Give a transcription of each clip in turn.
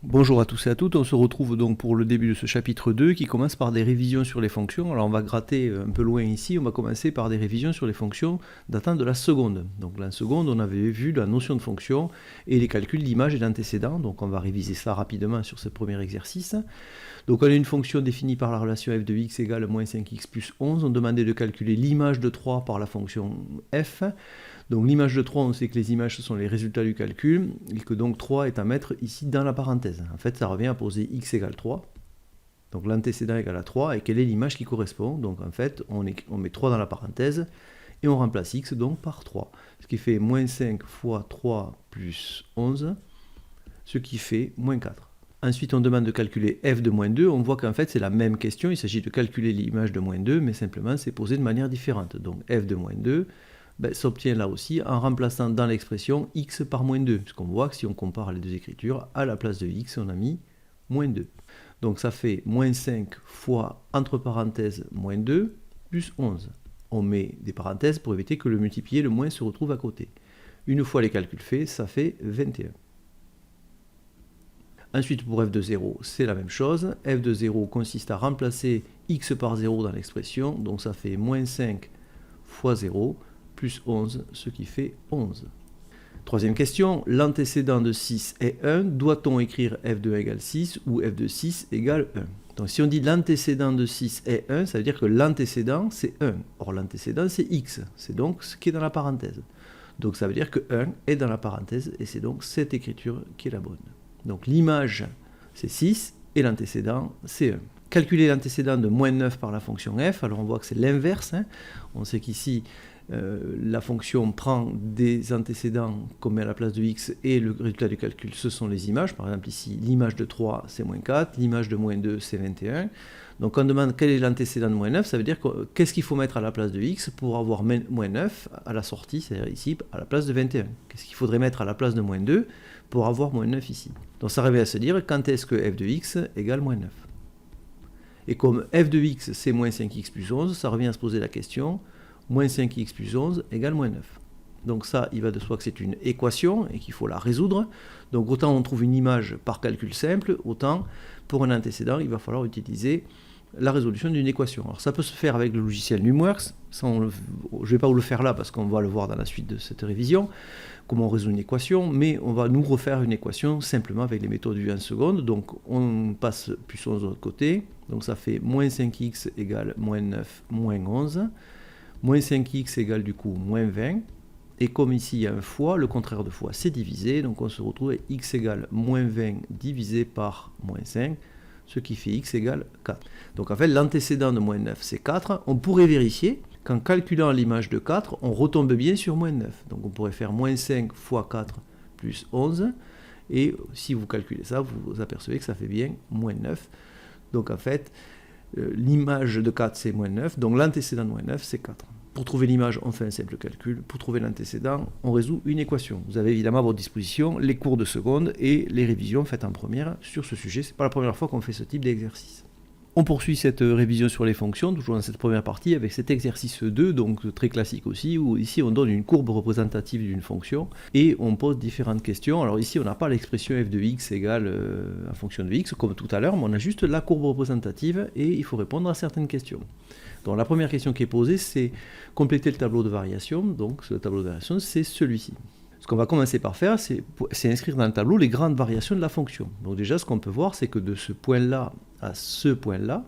Bonjour à tous et à toutes, on se retrouve donc pour le début de ce chapitre 2 qui commence par des révisions sur les fonctions. Alors on va gratter un peu loin ici, on va commencer par des révisions sur les fonctions datant de la seconde. Donc la seconde, on avait vu la notion de fonction et les calculs d'image et d'antécédent, donc on va réviser ça rapidement sur ce premier exercice. Donc on a une fonction définie par la relation f de x égale moins 5x plus 11, on demandait de calculer l'image de 3 par la fonction f. Donc l'image de 3, on sait que les images ce sont les résultats du calcul, et que donc 3 est à mettre ici dans la parenthèse. En fait, ça revient à poser x égale 3, donc l'antécédent égale à 3, et quelle est l'image qui correspond? Donc en fait, on met 3 dans la parenthèse, et on remplace x donc par 3, ce qui fait moins 5 fois 3 plus 11, ce qui fait moins 4. Ensuite, on demande de calculer f de moins 2. On voit qu'en fait, c'est la même question. Il s'agit de calculer l'image de moins 2, mais simplement, c'est posé de manière différente. Donc, f de moins 2 s'obtient là aussi en remplaçant dans l'expression x par moins 2. Puisqu'on voit que si on compare les deux écritures, à la place de x, on a mis moins 2. Donc, ça fait moins 5 fois, entre parenthèses, moins 2, plus 11. On met des parenthèses pour éviter que le multiplié, le moins, se retrouve à côté. Une fois les calculs faits, ça fait 21. Ensuite, pour f de 0, c'est la même chose. F de 0 consiste à remplacer x par 0 dans l'expression. Donc ça fait moins 5 fois 0 plus 11, ce qui fait 11. Troisième question, l'antécédent de 6 est 1. Doit-on écrire f de 1 égale 6 ou f de 6 égale 1? Donc si on dit l'antécédent de 6 est 1, ça veut dire que l'antécédent c'est 1. Or l'antécédent c'est x, c'est donc ce qui est dans la parenthèse. Donc ça veut dire que 1 est dans la parenthèse et c'est donc cette écriture qui est la bonne. Donc l'image, c'est 6 et l'antécédent, c'est 1. Calculer l'antécédent de moins 9 par la fonction f, alors on voit que c'est l'inverse. On sait qu'ici, la fonction prend des antécédents qu'on met à la place de x et le résultat du calcul, ce sont les images. Par exemple ici, l'image de 3, c'est moins 4, l'image de moins 2, c'est 21. Donc on demande quel est l'antécédent de moins 9, ça veut dire qu'est-ce qu'il faut mettre à la place de x pour avoir moins 9 à la sortie, c'est-à-dire ici, à la place de 21. Qu'est-ce qu'il faudrait mettre à la place de moins 2 pour avoir moins 9 ici. Donc ça revient à se dire quand est-ce que f de x égale moins 9. Et comme f de x c'est moins 5x plus 11, ça revient à se poser la question, moins 5x plus 11 égale moins 9. Donc ça, il va de soi que c'est une équation et qu'il faut la résoudre. Donc autant on trouve une image par calcul simple, autant pour un antécédent, il va falloir utiliser la résolution d'une équation. Alors ça peut se faire avec le logiciel Numworks, je ne vais pas vous le faire là parce qu'on va le voir dans la suite de cette révision, comment on résout une équation, mais on va nous refaire une équation simplement avec les méthodes vues en seconde. Donc on passe plus 11 de l'autre côté, donc ça fait moins 5x égale moins 9 moins 11, moins 5x égale du coup moins 20, et comme ici il y a un fois, le contraire de fois c'est divisé, donc on se retrouve avec x égale moins 20 divisé par moins 5, ce qui fait x égale 4. Donc en fait, l'antécédent de moins 9, c'est 4. On pourrait vérifier qu'en calculant l'image de 4, on retombe bien sur moins 9. Donc on pourrait faire moins 5 fois 4 plus 11. Et si vous calculez ça, vous vous apercevez que ça fait bien moins 9. Donc en fait, l'image de 4, c'est moins 9. Donc l'antécédent de moins 9, c'est 4. Pour trouver l'image, on fait un simple calcul. Pour trouver l'antécédent, on résout une équation. Vous avez évidemment à votre disposition les cours de seconde et les révisions faites en première sur ce sujet. Ce n'est pas la première fois qu'on fait ce type d'exercice. On poursuit cette révision sur les fonctions, toujours dans cette première partie, avec cet exercice 2, donc très classique aussi, où ici on donne une courbe représentative d'une fonction et on pose différentes questions. Alors ici on n'a pas l'expression f de x égale en fonction de x, comme tout à l'heure, mais on a juste la courbe représentative et il faut répondre à certaines questions. Donc la première question qui est posée, c'est compléter le tableau de variation. Donc ce tableau de variation, c'est celui-ci. Ce qu'on va commencer par faire, c'est inscrire dans le tableau les grandes variations de la fonction. Donc déjà, ce qu'on peut voir, c'est que de ce point-là à ce point-là,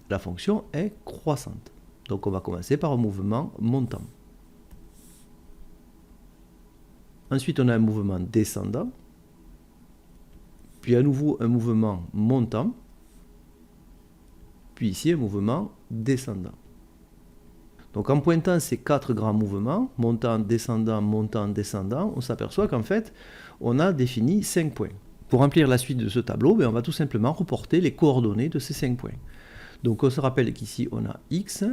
la fonction est croissante. Donc on va commencer par un mouvement montant. Ensuite, on a un mouvement descendant. Puis à nouveau un mouvement montant. Puis ici un mouvement descendant. Donc en pointant ces 4 grands mouvements, montant, descendant, on s'aperçoit qu'en fait, on a défini 5 points. Pour remplir la suite de ce tableau, on va tout simplement reporter les coordonnées de ces 5 points. Donc on se rappelle qu'ici, on a x.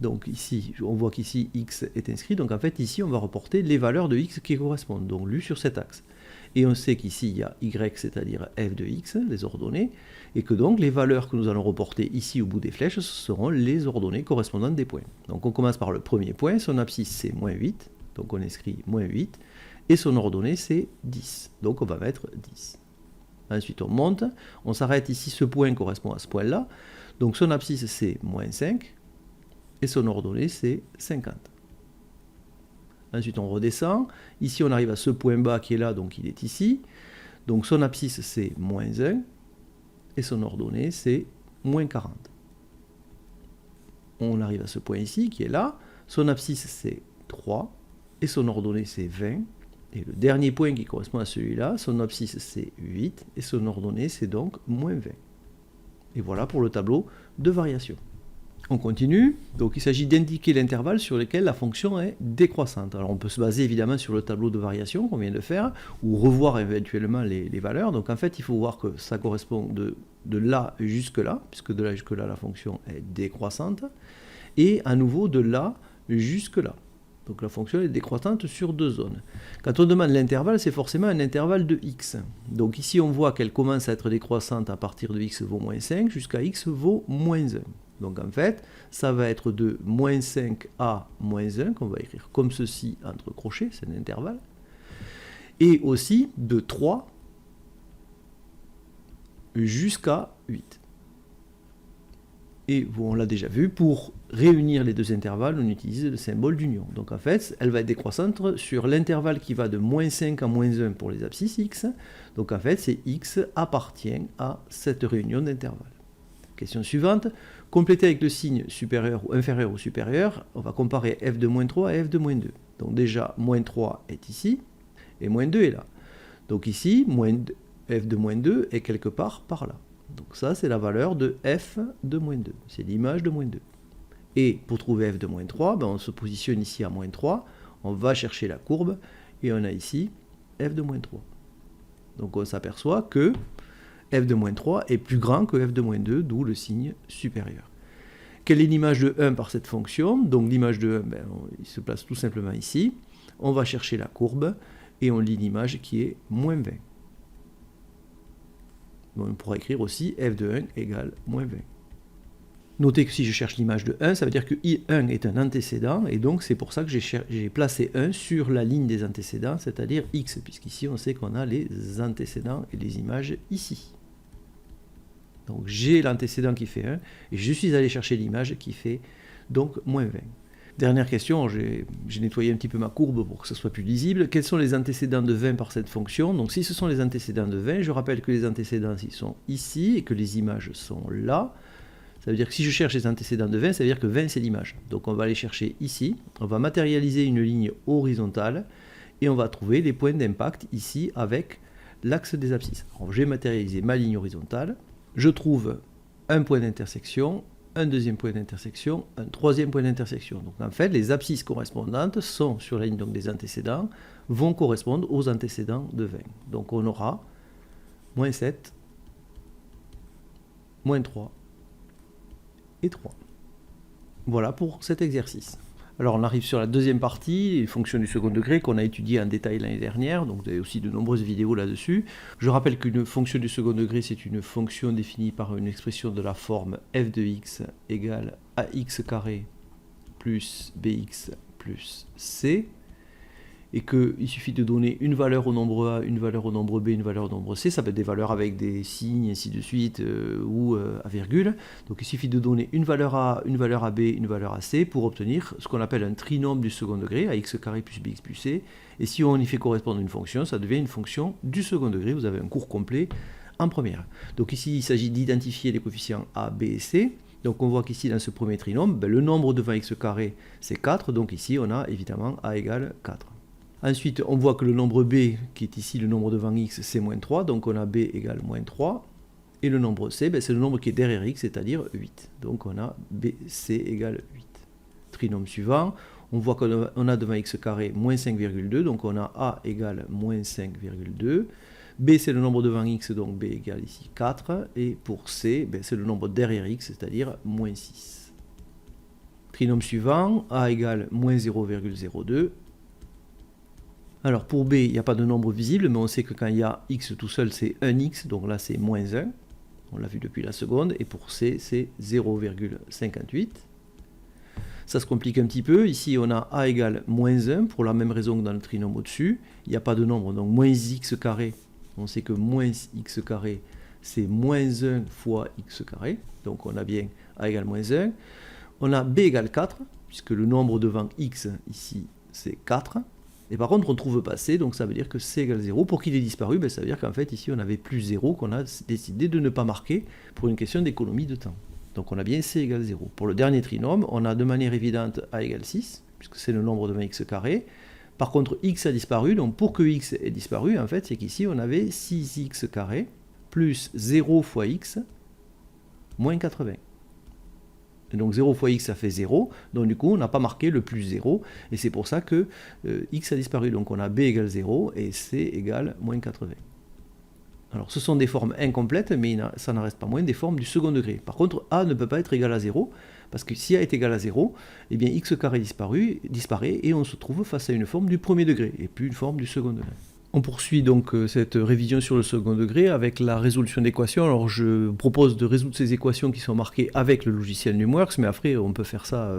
Donc ici, on voit qu'ici, x est inscrit. Donc en fait, ici, on va reporter les valeurs de x qui correspondent, donc lues sur cet axe. Et on sait qu'ici, il y a y, c'est-à-dire f de x, les ordonnées, et que donc les valeurs que nous allons reporter ici au bout des flèches, ce seront les ordonnées correspondantes des points. Donc on commence par le premier point, son abscisse c'est moins 8, donc on inscrit moins 8, et son ordonnée c'est 10, donc on va mettre 10. Ensuite, on monte. On s'arrête ici. Ce point correspond à ce point-là. Donc, son abscisse, c'est moins 5. Et son ordonnée, c'est 50. Ensuite, on redescend. Ici, on arrive à ce point bas qui est là, donc il est ici. Donc, son abscisse, c'est moins 1. Et son ordonnée, c'est moins 40. On arrive à ce point ici, qui est là. Son abscisse, c'est 3. Et son ordonnée, c'est 20. Et le dernier point qui correspond à celui-là, son abscisse, c'est 8. Et son ordonnée, c'est donc moins 20. Et voilà pour le tableau de variation. On continue. Donc il s'agit d'indiquer l'intervalle sur lequel la fonction est décroissante. Alors on peut se baser évidemment sur le tableau de variation qu'on vient de faire, ou revoir éventuellement les valeurs. Donc en fait, il faut voir que ça correspond de là jusque là, puisque de là jusque là, la fonction est décroissante. Et à nouveau de là jusque là. Donc la fonction est décroissante sur deux zones. Quand on demande l'intervalle, c'est forcément un intervalle de x. Donc ici, on voit qu'elle commence à être décroissante à partir de x vaut moins 5 jusqu'à x vaut moins 1. Donc en fait, ça va être de moins 5 à moins 1, qu'on va écrire comme ceci entre crochets, c'est un intervalle. Et aussi de 3 jusqu'à 8. Et on l'a déjà vu, pour réunir les deux intervalles, on utilise le symbole d'union. Donc en fait, elle va être décroissante sur l'intervalle qui va de moins 5 à moins 1 pour les abscisses x. Donc en fait, c'est x appartient à cette réunion d'intervalles. Question suivante, compléter avec le signe supérieur ou inférieur ou supérieur, on va comparer f de moins 3 à f de moins 2. Donc déjà, moins 3 est ici, et moins 2 est là. Donc ici, f de moins 2 est quelque part par là. Donc ça, c'est la valeur de f de moins 2. C'est l'image de moins 2. Et pour trouver f de moins 3, on se positionne ici à moins 3, on va chercher la courbe, et on a ici f de moins 3. Donc on s'aperçoit que f de moins 3 est plus grand que f de moins 2, d'où le signe supérieur. Quelle est l'image de 1 par cette fonction? Donc l'image de 1, il se place tout simplement ici. On va chercher la courbe, et on lit l'image qui est moins 20. Donc on pourra écrire aussi f de 1 égale moins 20. Notez que si je cherche l'image de 1, ça veut dire que I1 est un antécédent, et donc c'est pour ça que j'ai placé 1 sur la ligne des antécédents, c'est-à-dire x, puisqu'ici on sait qu'on a les antécédents et les images ici. Donc j'ai l'antécédent qui fait 1, et je suis allé chercher l'image qui fait donc moins 20. Dernière question, j'ai nettoyé un petit peu ma courbe pour que ce soit plus lisible. Quels sont les antécédents de 20 par cette fonction? Donc si ce sont les antécédents de 20, je rappelle que les antécédents ils sont ici, et que les images sont là. Ça veut dire que si je cherche les antécédents de 20, ça veut dire que 20 c'est l'image. Donc on va aller chercher ici, on va matérialiser une ligne horizontale, et on va trouver les points d'impact ici avec l'axe des abscisses. Alors je vais matérialiser ma ligne horizontale, je trouve un point d'intersection, un deuxième point d'intersection, un troisième point d'intersection. Donc en fait, les abscisses correspondantes sont sur la ligne donc, des antécédents, vont correspondre aux antécédents de 20. Donc on aura moins 7, moins 3, et 3. Voilà pour cet exercice. Alors on arrive sur la deuxième partie, les fonctions du second degré qu'on a étudiées en détail l'année dernière, donc vous avez aussi de nombreuses vidéos là-dessus. Je rappelle qu'une fonction du second degré, c'est une fonction définie par une expression de la forme f de x égale ax carré plus bx plus c, et qu'il suffit de donner une valeur au nombre a, une valeur au nombre b, une valeur au nombre c, ça peut être des valeurs avec des signes, ainsi de suite, ou à virgule. Donc il suffit de donner une valeur a, une valeur à b, une valeur à c, pour obtenir ce qu'on appelle un trinôme du second degré, ax carré plus bx plus c, et si on y fait correspondre une fonction, ça devient une fonction du second degré. Vous avez un cours complet en première. Donc ici, il s'agit d'identifier les coefficients a, b et c. Donc on voit qu'ici, dans ce premier trinôme, le nombre devant x carré, c'est 4, donc ici, on a évidemment a égale 4. Ensuite, on voit que le nombre b, qui est ici le nombre devant x, c'est moins 3, donc on a b égale moins 3. Et le nombre c, c'est le nombre qui est derrière x, c'est-à-dire 8. Donc on a bc égale 8. Trinôme suivant, on voit qu'on a devant x carré moins 5,2, donc on a a égale moins 5,2. B, c'est le nombre devant x, donc b égale ici 4. Et pour c, c'est le nombre derrière x, c'est-à-dire moins 6. Trinôme suivant, a égale moins 0,02. Alors pour b, il n'y a pas de nombre visible, mais on sait que quand il y a x tout seul, c'est 1x, donc là c'est moins 1. On l'a vu depuis la seconde. Et pour c, c'est 0,58. Ça se complique un petit peu. Ici, on a a égale moins 1, pour la même raison que dans le trinôme au-dessus. Il n'y a pas de nombre, donc moins x carré On sait que moins x carré, c'est moins 1 fois x carré. Donc on a bien a égale moins 1. On a b égale 4, puisque le nombre devant x, ici, c'est 4. Et par contre, on ne trouve pas c, donc ça veut dire que c égale 0. Pour qu'il ait disparu, ben, ça veut dire qu'en fait, ici, on avait plus 0, qu'on a décidé de ne pas marquer pour une question d'économie de temps. Donc on a bien c égale 0. Pour le dernier trinôme, on a de manière évidente a égale 6, puisque c'est le nombre devant x carré. Par contre, x a disparu, donc pour que x ait disparu, en fait, c'est qu'ici, on avait 6x carré plus 0 fois x moins 80. Et donc 0 fois x, ça fait 0. Donc du coup, on n'a pas marqué le plus 0. Et c'est pour ça que x a disparu. Donc on a b égale 0 et c égale moins 80. Alors ce sont des formes incomplètes, mais ça n'en reste pas moins des formes du second degré. Par contre, a ne peut pas être égal à 0, parce que si a est égal à 0, eh bien x carré disparaît et on se trouve face à une forme du premier degré, et plus une forme du second degré. On poursuit donc cette révision sur le second degré avec la résolution d'équations. Alors je propose de résoudre ces équations qui sont marquées avec le logiciel Numworks, mais après on peut faire ça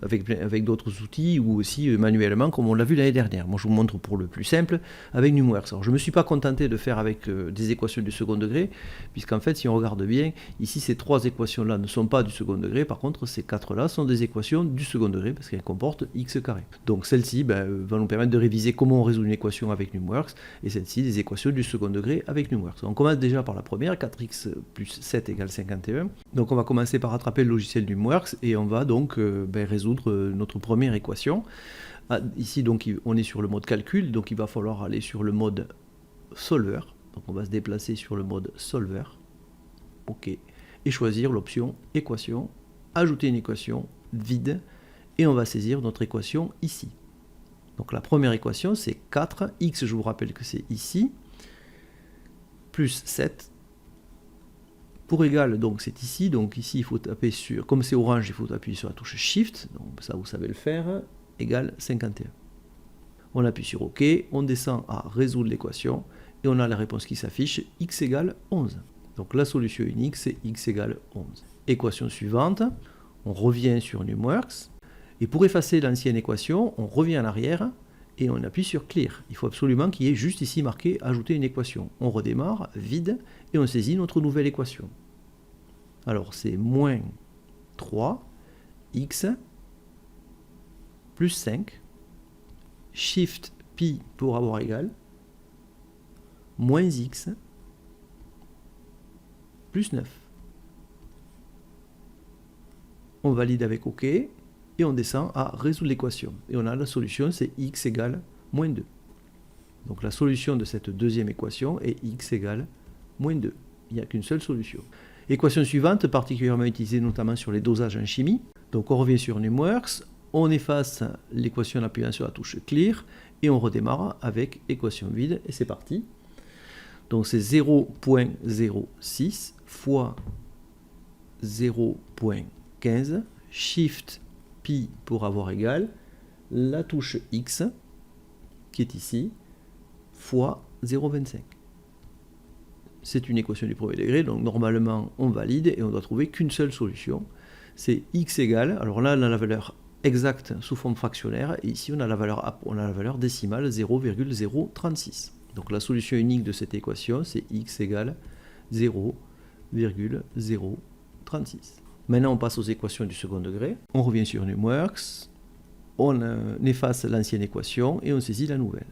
avec d'autres outils ou aussi manuellement comme on l'a vu l'année dernière. Moi je vous montre pour le plus simple avec Numworks. Alors je ne me suis pas contenté de faire avec des équations du second degré, puisqu'en fait si on regarde bien, ici ces trois équations-là ne sont pas du second degré, par contre ces quatre-là sont des équations du second degré parce qu'elles comportent x carré. Donc celle-ci va nous permettre de réviser comment on résout une équation avec Numworks, et celle-ci des équations du second degré avec Numworks. On commence déjà par la première, 4x plus 7 égale 51. Donc on va commencer par rattraper le logiciel Numworks et on va donc résoudre notre première équation. Ici donc on est sur le mode calcul, donc il va falloir aller sur le mode solver. Donc on va se déplacer sur le mode solver. OK. Et choisir l'option équation, ajouter une équation vide, et on va saisir notre équation ici. Donc la première équation, c'est 4, x, je vous rappelle que c'est ici, plus 7, pour égal, donc c'est ici, donc ici il faut taper sur, comme c'est orange, il faut appuyer sur la touche Shift, donc ça vous savez le faire, égale 51. On appuie sur OK, on descend à résoudre l'équation, et on a la réponse qui s'affiche, x égale 11. Donc la solution unique, c'est x égale 11. Équation suivante, on revient sur Numworks. Et pour effacer l'ancienne équation, on revient en arrière et on appuie sur Clear. Il faut absolument qu'il y ait juste ici marqué Ajouter une équation. On redémarre, vide, et on saisit notre nouvelle équation. Alors c'est moins 3x plus 5, Shift pi pour avoir égal, moins x plus 9. On valide avec OK. Et on descend à résoudre l'équation. Et on a la solution, c'est x égale moins 2. Donc la solution de cette deuxième équation est x égale moins 2. Il n'y a qu'une seule solution. Équation suivante, particulièrement utilisée notamment sur les dosages en chimie. Donc on revient sur Numworks, on efface l'équation en appuyant sur la touche Clear, et on redémarre avec équation vide, et c'est parti. Donc c'est 0.06 fois 0.15, Shift pi pour avoir égal, la touche x, qui est ici, fois 0,25. C'est une équation du premier degré, donc normalement on valide et on doit trouver qu'une seule solution. C'est x égale, alors là on a la valeur exacte sous forme fractionnaire, et ici on a la valeur décimale 0,036. Donc la solution unique de cette équation, c'est x égale 0,036. Maintenant, on passe aux équations du second degré. On revient sur Numworks, on efface l'ancienne équation et on saisit la nouvelle.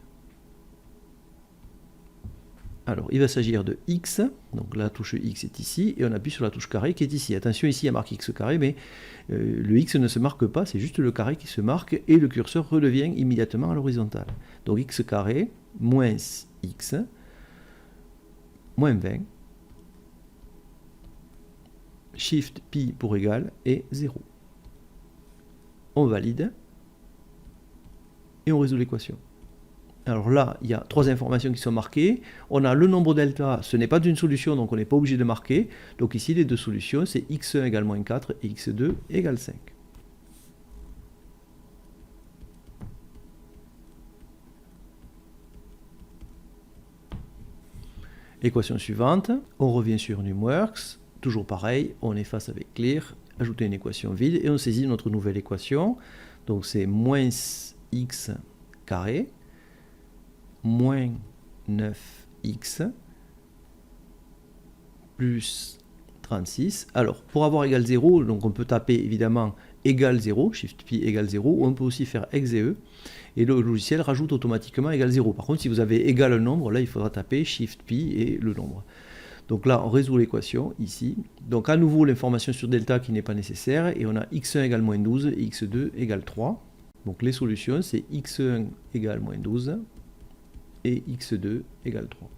Alors, il va s'agir de x, donc la touche x est ici, et on appuie sur la touche carré qui est ici. Attention, ici il y a marqué x carré, mais le x ne se marque pas, c'est juste le carré qui se marque, et le curseur redevient immédiatement à l'horizontale. Donc x carré, moins x, moins 20, Shift pi pour égal et 0. On valide et on résout l'équation. Alors là, il y a trois informations qui sont marquées. On a le nombre delta, ce n'est pas une solution, donc on n'est pas obligé de marquer. Donc ici, les deux solutions, c'est x1 égale moins 4 et x2 égale 5. Équation suivante, on revient sur Numworks. Toujours pareil, on efface avec Clear, ajouter une équation vide, et on saisit notre nouvelle équation. Donc c'est moins x carré, moins 9x, plus 36. Alors, pour avoir égal 0, donc on peut taper évidemment égal 0, Shift Pi égale 0, ou on peut aussi faire exe, et le logiciel rajoute automatiquement égal 0. Par contre, si vous avez égal un nombre, là, il faudra taper Shift Pi et le nombre. Donc là, on résout l'équation, ici. Donc à nouveau, l'information sur delta qui n'est pas nécessaire, et on a x1 égale moins 12, et x2 égale 3. Donc les solutions, c'est x1 égale moins 12, et x2 égale 3.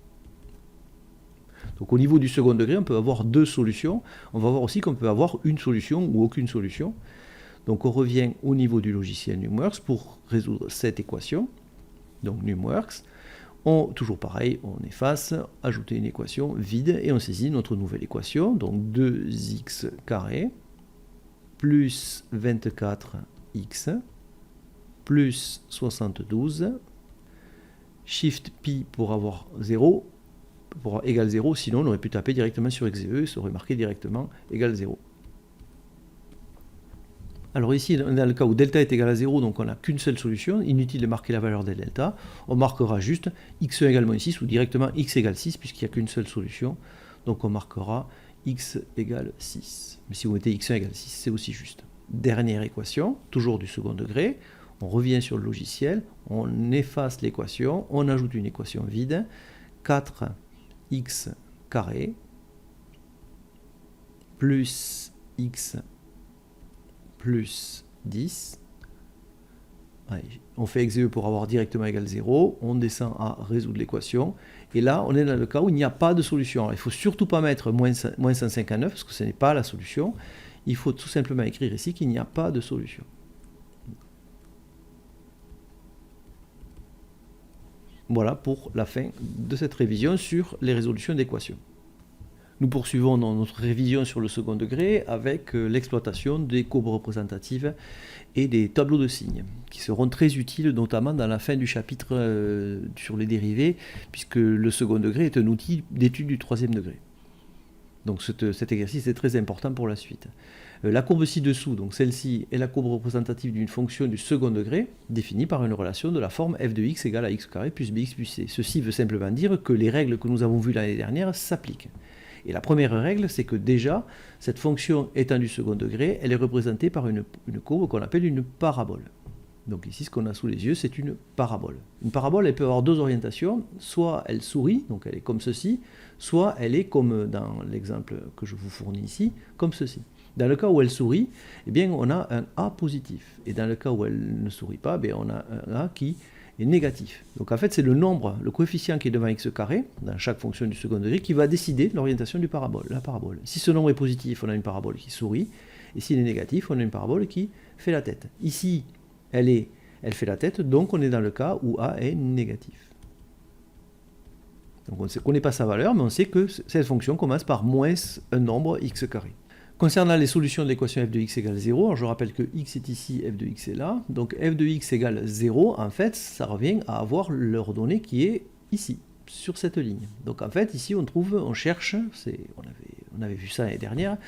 Donc au niveau du second degré, on peut avoir deux solutions. On va voir aussi qu'on peut avoir une solution ou aucune solution. Donc on revient au niveau du logiciel Numworks pour résoudre cette équation. Donc Numworks, toujours pareil, on efface, ajouter une équation vide et on saisit notre nouvelle équation. Donc 2x carré plus 24x plus 72, Shift Pi pour avoir 0, pour avoir égal 0, sinon on aurait pu taper directement sur exe, ça aurait marqué directement égal 0. Alors ici, on est dans le cas où delta est égal à 0, donc on n'a qu'une seule solution, inutile de marquer la valeur de delta, on marquera juste x1 égale moins 6 ou directement x égale 6 puisqu'il n'y a qu'une seule solution, donc on marquera x égale 6. Mais si vous mettez x1 égale 6, c'est aussi juste. Dernière équation, toujours du second degré, on revient sur le logiciel, on efface l'équation, on ajoute une équation vide, 4x carré plus x plus 10. Allez, on fait exe pour avoir directement égal 0, on descend à résoudre l'équation, et là on est dans le cas où il n'y a pas de solution. Alors, il ne faut surtout pas mettre moins 159, parce que ce n'est pas la solution, il faut tout simplement écrire ici qu'il n'y a pas de solution. Voilà pour la fin de cette révision sur les résolutions d'équations. Nous poursuivons dans notre révision sur le second degré avec l'exploitation des courbes représentatives et des tableaux de signes, qui seront très utiles notamment dans la fin du chapitre sur les dérivés, puisque le second degré est un outil d'étude du troisième degré. Donc cet exercice est très important pour la suite. La courbe ci-dessous, donc celle-ci, est la courbe représentative d'une fonction du second degré, définie par une relation de la forme f de x égale à x carré plus bx plus c. Ceci veut simplement dire que les règles que nous avons vues l'année dernière s'appliquent. Et la première règle, c'est que déjà, cette fonction étant du second degré, elle est représentée par une courbe qu'on appelle une parabole. Donc ici, ce qu'on a sous les yeux, c'est une parabole. Une parabole, elle peut avoir deux orientations. Soit elle sourit, donc elle est comme ceci, soit elle est comme dans l'exemple que je vous fournis ici, comme ceci. Dans le cas où elle sourit, eh bien, on a un A positif. Et dans le cas où elle ne sourit pas, eh bien, on a un A qui est négatif. Donc en fait, c'est le nombre, le coefficient qui est devant x carré, dans chaque fonction du second degré, qui va décider l'orientation du parabole, la parabole. Si ce nombre est positif, on a une parabole qui sourit, et s'il est négatif, on a une parabole qui fait la tête. Ici, elle fait la tête, donc on est dans le cas où A est négatif. Donc on ne connaît pas sa valeur, mais on sait que cette fonction commence par moins un nombre x carré. Concernant les solutions de l'équation f de x égale 0, alors je rappelle que x est ici, f de x est là, donc f de x égale 0, en fait, ça revient à avoir l'ordonnée qui est ici, sur cette ligne. Donc en fait, ici, on cherche, on avait vu ça l'année dernière,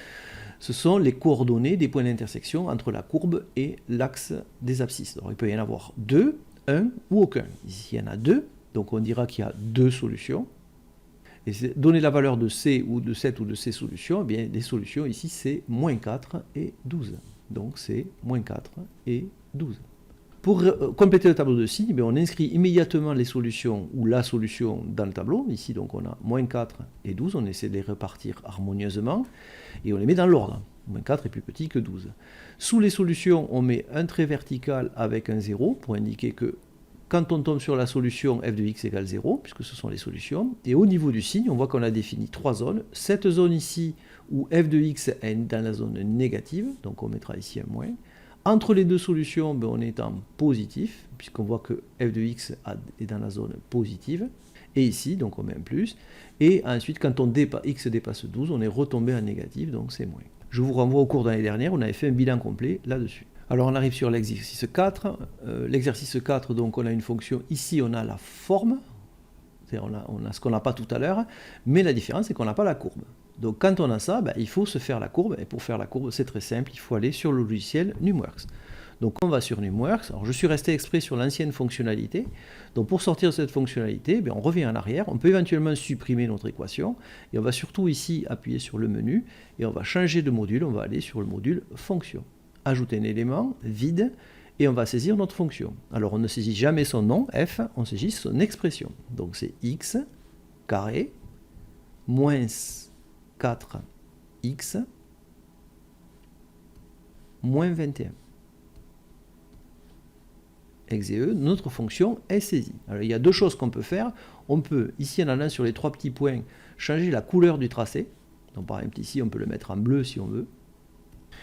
ce sont les coordonnées des points d'intersection entre la courbe et l'axe des abscisses. Alors il peut y en avoir deux, un ou aucun. Ici, il y en a deux, donc on dira qu'il y a deux solutions. Et donner la valeur de C ou de cette ou de ces solutions, eh bien, les solutions ici c'est moins 4 et 12. Donc c'est moins 4 et 12. Pour compléter le tableau de signes, eh bien, on inscrit immédiatement les solutions ou la solution dans le tableau. Ici donc on a moins 4 et 12, on essaie de les repartir harmonieusement et on les met dans l'ordre. Moins 4 est plus petit que 12. Sous les solutions, on met un trait vertical avec un 0 pour indiquer que quand on tombe sur la solution f de x égale 0, puisque ce sont les solutions, et au niveau du signe, on voit qu'on a défini trois zones. Cette zone ici, où f de x est dans la zone négative, donc on mettra ici un moins. Entre les deux solutions, on est en positif, puisqu'on voit que f de x est dans la zone positive. Et ici, donc on met un plus. Et ensuite, quand x dépasse 12, on est retombé en négatif, donc c'est moins. Je vous renvoie au cours de l'année dernière, on avait fait un bilan complet là-dessus. Alors on arrive sur l'exercice 4. L'exercice 4, donc on a une fonction, ici on a la forme, on a ce qu'on n'a pas tout à l'heure, mais la différence c'est qu'on n'a pas la courbe. Donc quand on a ça, il faut se faire la courbe, et pour faire la courbe c'est très simple, il faut aller sur le logiciel Numworks. Donc on va sur NumWorks. Alors je suis resté exprès sur l'ancienne fonctionnalité. Donc pour sortir de cette fonctionnalité, on revient en arrière. On peut éventuellement supprimer notre équation. Et on va surtout ici appuyer sur le menu. Et on va changer de module. On va aller sur le module fonction. Ajouter un élément vide. Et on va saisir notre fonction. Alors on ne saisit jamais son nom, f, on saisit son expression. Donc c'est x carré moins 4x moins 21. Exe, notre fonction est saisie. Alors il y a deux choses qu'on peut faire. On peut, ici en allant sur les trois petits points, changer la couleur du tracé. Donc par exemple ici on peut le mettre en bleu si on veut.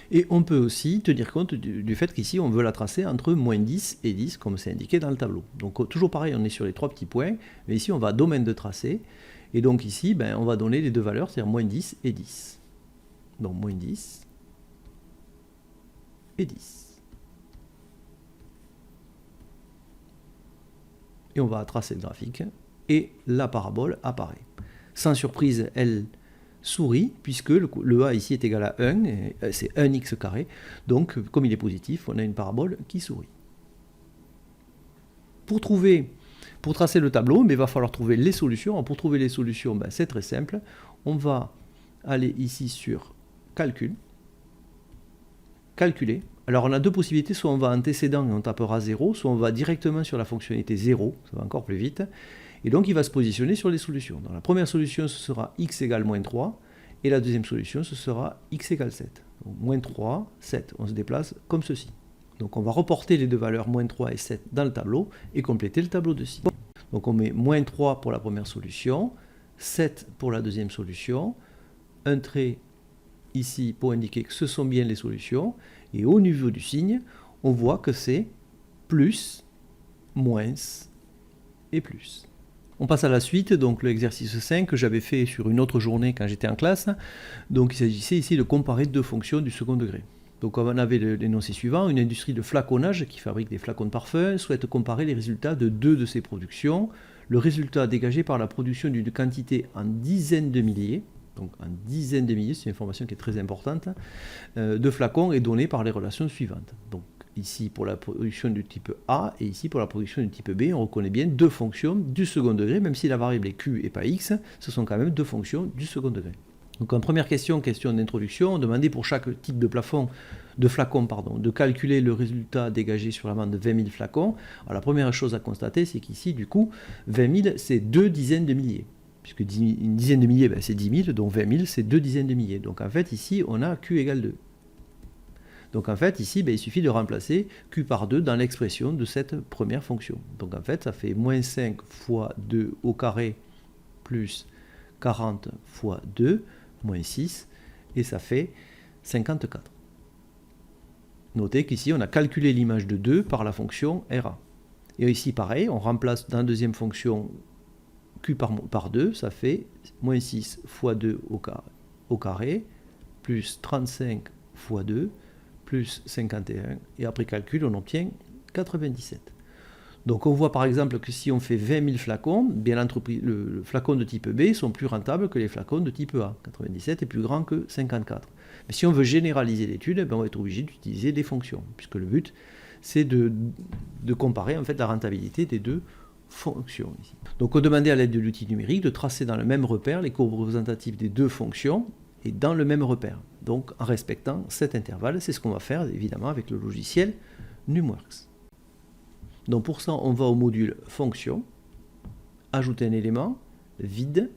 Et on peut aussi tenir compte du fait qu'ici on veut la tracer entre moins 10 et 10 comme c'est indiqué dans le tableau. Donc toujours pareil, on est sur les trois petits points, mais ici on va à domaine de tracé. Et donc ici on va donner les deux valeurs, c'est-à-dire moins 10 et 10. Donc moins 10 et 10. Et on va tracer le graphique et la parabole apparaît. Sans surprise, elle sourit, puisque le A ici est égal à 1, c'est 1x carré, donc comme il est positif, on a une parabole qui sourit. Pour tracer le tableau, il va falloir trouver les solutions. Pour trouver les solutions, c'est très simple. On va aller ici sur Calcul, Calculer. Alors on a deux possibilités, soit on va antécédent et on tapera 0, soit on va directement sur la fonctionnalité 0, ça va encore plus vite. Et donc il va se positionner sur les solutions. Dans la première solution, ce sera x égale moins 3, et la deuxième solution, ce sera x égale 7. Donc moins 3, 7, on se déplace comme ceci. Donc on va reporter les deux valeurs moins 3 et 7 dans le tableau, et compléter le tableau de ci. Donc on met moins 3 pour la première solution, 7 pour la deuxième solution, un trait ici pour indiquer que ce sont bien les solutions, et au niveau du signe, on voit que c'est plus, moins et plus. On passe à la suite, donc l'exercice 5 que j'avais fait sur une autre journée quand j'étais en classe. Donc il s'agissait ici de comparer deux fonctions du second degré. Donc on avait l'énoncé suivant, une industrie de flaconnage qui fabrique des flacons de parfum souhaite comparer les résultats de deux de ses productions. Le résultat dégagé par la production d'une quantité en dizaines de milliers, donc en dizaines de milliers, c'est une information qui est très importante, de flacons est donné par les relations suivantes. Donc ici pour la production du type A et ici pour la production du type B, on reconnaît bien deux fonctions du second degré, même si la variable est Q et pas X, ce sont quand même deux fonctions du second degré. Donc en première question d'introduction, on demandait pour chaque type de flacon, de calculer le résultat dégagé sur la bande de 20 000 flacons. Alors la première chose à constater, c'est qu'ici, du coup, 20 000, c'est deux dizaines de milliers. Puisque une dizaine de milliers, c'est 10 000, donc 20 000, c'est deux dizaines de milliers. Donc en fait, ici, on a Q égale 2. Donc en fait, ici, il suffit de remplacer Q par 2 dans l'expression de cette première fonction. Donc en fait, ça fait moins 5 fois 2 au carré plus 40 fois 2, moins 6, et ça fait 54. Notez qu'ici, on a calculé l'image de 2 par la fonction RA. Et ici, pareil, on remplace dans la deuxième fonction Q par 2, ça fait moins 6 fois 2 au carré, plus 35 fois 2, plus 51, et après calcul, on obtient 97. Donc on voit par exemple que si on fait 20 000 flacons, bien le flacon de type B sont plus rentables que les flacons de type A. 97 est plus grand que 54. Mais si on veut généraliser l'étude, on va être obligé d'utiliser des fonctions, puisque le but, c'est de comparer en fait la rentabilité des deux fonctions. Ici. Donc on demandait à l'aide de l'outil numérique de tracer dans le même repère les courbes représentatives des deux fonctions, et dans le même repère, donc en respectant cet intervalle. C'est ce qu'on va faire évidemment avec le logiciel NumWorks. Donc pour ça, on va au module fonction, ajouter un élément vide,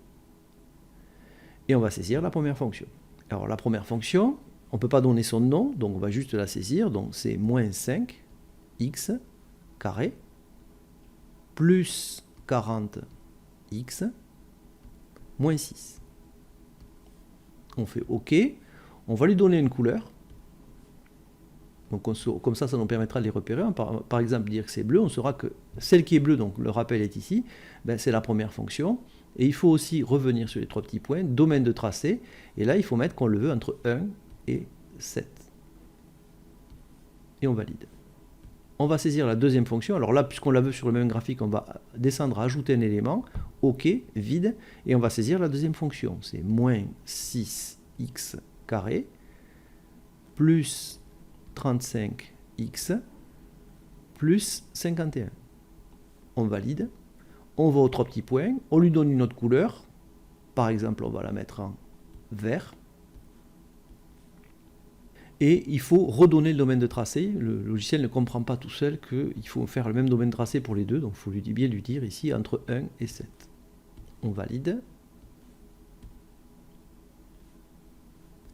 et on va saisir la première fonction. Alors la première fonction, on ne peut pas donner son nom, donc on va juste la saisir, donc c'est moins 5x carré plus 40x moins 6. On fait OK, on va lui donner une couleur. Donc comme ça nous permettra de les repérer. Par exemple, dire que c'est bleu, on saura que celle qui est bleue, donc le rappel est ici, c'est la première fonction. Et il faut aussi revenir sur les trois petits points, domaine de tracé, et là il faut mettre qu'on le veut entre 1 et 7. Et on valide. On va saisir la deuxième fonction. Alors là, puisqu'on la veut sur le même graphique, on va descendre, ajouter un élément, OK, vide, et on va saisir la deuxième fonction. C'est moins 6x carré plus 35 x plus 51. On valide. On va aux 3 petits points. On lui donne une autre couleur. Par exemple, on va la mettre en vert. Et il faut redonner le domaine de tracé. Le logiciel ne comprend pas tout seul qu'il faut faire le même domaine de tracé pour les deux. Donc il faut bien lui dire ici entre 1 et 7. On valide.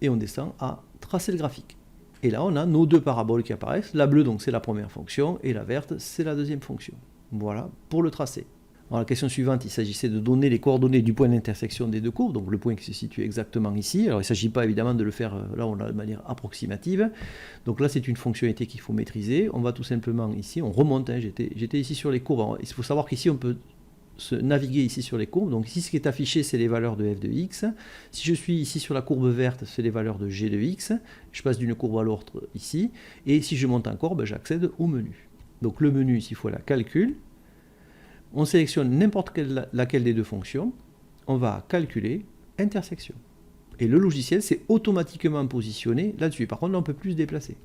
Et on descend à tracer le graphique. Et là, on a nos deux paraboles qui apparaissent. La bleue, donc c'est la première fonction, et la verte, c'est la deuxième fonction. Voilà pour le tracé. Alors, la question suivante, il s'agissait de donner les coordonnées du point d'intersection des deux courbes, donc le point qui se situe exactement ici. Alors il ne s'agit pas évidemment de le faire, là on l'a de manière approximative. Donc là c'est une fonctionnalité qu'il faut maîtriser. On va tout simplement ici, on remonte, hein, j'étais ici sur les courbes. Alors, il faut savoir qu'ici on peut se naviguer ici sur les courbes. Donc ici ce qui est affiché c'est les valeurs de f de x. Si je suis ici sur la courbe verte, c'est les valeurs de g de x. Je passe d'une courbe à l'autre ici. Et si je monte encore, ben, j'accède au menu. Donc le menu ici il faut la calcul. On sélectionne n'importe laquelle des deux fonctions, on va calculer intersection. Et le logiciel s'est automatiquement positionné là-dessus. Par contre, là, on ne peut plus se déplacer.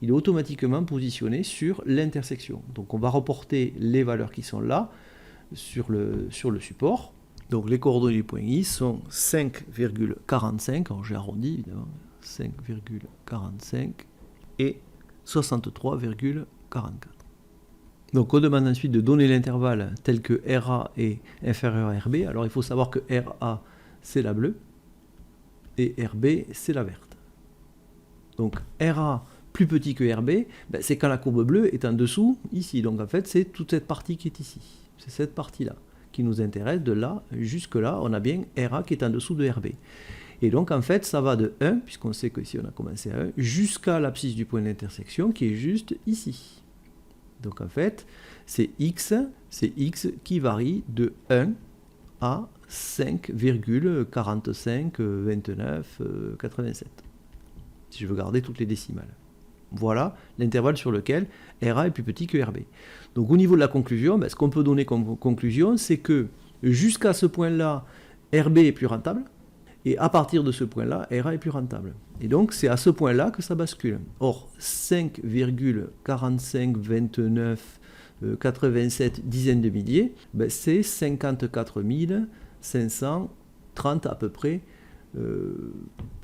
Il est automatiquement positionné sur l'intersection. Donc on va reporter les valeurs qui sont là sur le support. Donc les coordonnées du point I sont 5,45, alors j'ai arrondi évidemment, 5,45 et 63,44. Donc on demande ensuite de donner l'intervalle tel que RA est inférieur à RB. Alors il faut savoir que RA c'est la bleue et RB c'est la verte. Donc RA plus petit que RB, ben, c'est quand la courbe bleue est en dessous ici. Donc en fait c'est toute cette partie qui est ici. C'est cette partie-là qui nous intéresse. De là jusque là on a bien RA qui est en dessous de RB. Et donc en fait ça va de 1, puisqu'on sait qu'ici on a commencé à 1, jusqu'à l'abscisse du point d'intersection qui est juste ici. Donc en fait, c'est x qui varie de 1 à 5,452987, si je veux garder toutes les décimales. Voilà l'intervalle sur lequel RA est plus petit que RB. Donc au niveau de la conclusion, ben, ce qu'on peut donner comme conclusion, c'est que jusqu'à ce point-là, RB est plus rentable, et à partir de ce point-là, RA est plus rentable. Et donc, c'est à ce point-là que ça bascule. Or, 5,452987 dizaines de milliers, ben c'est 54 530 à peu près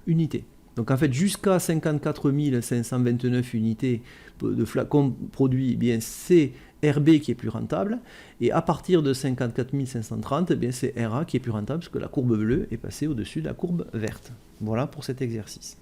unités. Donc en fait, jusqu'à 54 529 unités de flacons produits, eh bien c'est RB qui est plus rentable, et à partir de 54 530, eh bien c'est RA qui est plus rentable, parce que la courbe bleue est passée au-dessus de la courbe verte. Voilà pour cet exercice.